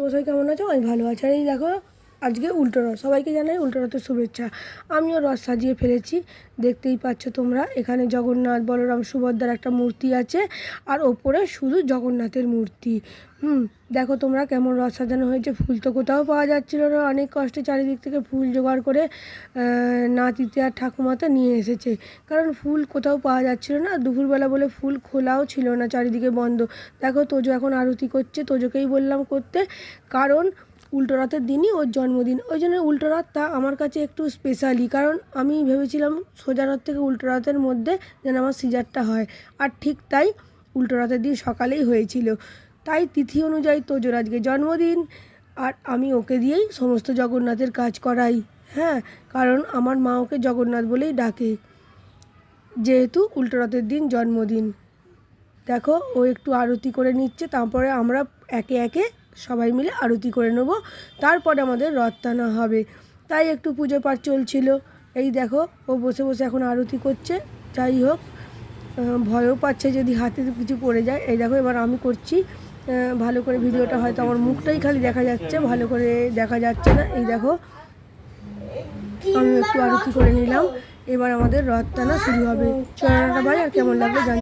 তোমার সবাই কেমন আছো? আমি ভালো আছি। আর এই দেখো আজকে উল্টো রথ, সবাইকে জানাই উল্টো রথের শুভেচ্ছা। আমিও রথ সাজিয়ে ফেলেছি, দেখতেই পাচ্ছ তোমরা। এখানে জগন্নাথ, বলরাম, সুভদ্রার একটা মূর্তি আছে, আর ওপরে শুধু জগন্নাথের মূর্তি। দেখো তোমরা কেমন রথ সাজানো হয়েছে। ফুল তো কোথাও পাওয়া যাচ্ছিলো না, অনেক কষ্টে চারিদিক থেকে ফুল জোগাড় করে নাতিতে আর ঠাকুমাতে নিয়ে এসেছে, কারণ ফুল কোথাও পাওয়া যাচ্ছিলো না। দুপুরবেলা বলে ফুল খোলাও ছিল না, চারিদিকে বন্ধ। দেখো তোজো এখন আরতি করছে, তোজোকেই বললাম করতে, কারণ উল্টো রথের দিনই ওর জন্মদিন। ওই জন্য উল্টো রথটা আমার কাছে একটু স্পেশালি, কারণ আমি ভেবেছিলাম সোজা রথ থেকে উল্টো রথের মধ্যে যেন আমার সিজারটা হয়, আর ঠিক তাই উল্টো রথের দিন সকালেই হয়েছিল। তাই তিথি অনুযায়ী তোজোর আজকে জন্মদিন, আর আমি ওকে দিয়েই সমস্ত জগন্নাথের কাজ করাই। হ্যাঁ, কারণ আমার মা ওকে জগন্নাথ বলেই ডাকে, যেহেতু উল্টো রথের দিন জন্মদিন। দেখো ও একটু আরতি করে নিচ্ছে, তারপরে আমরা একে একে সবাই মিলে আরতি করে নেব, তারপরে আমাদের রথ টানা হবে। তাই একটু পুজো পাঠ চলছিল। এই দেখো ও বসে বসে এখন আরতি করছে। যাই হোক, ভয়ও পাচ্ছে যদি হাতে কিছু পড়ে যায়। এই দেখো এবার আমি করছি ভালো করে। ভিডিওটা হয়তো আমার মুখটাই খালি দেখা যাচ্ছে, ভালো করে দেখা যাচ্ছে না। এই দেখো আমি একটু আরতি করে নিলাম, এবার আমাদের রথ টানা শুরু হবে। চড়ানোটা ভাই আর কেমন লাগবে জানি।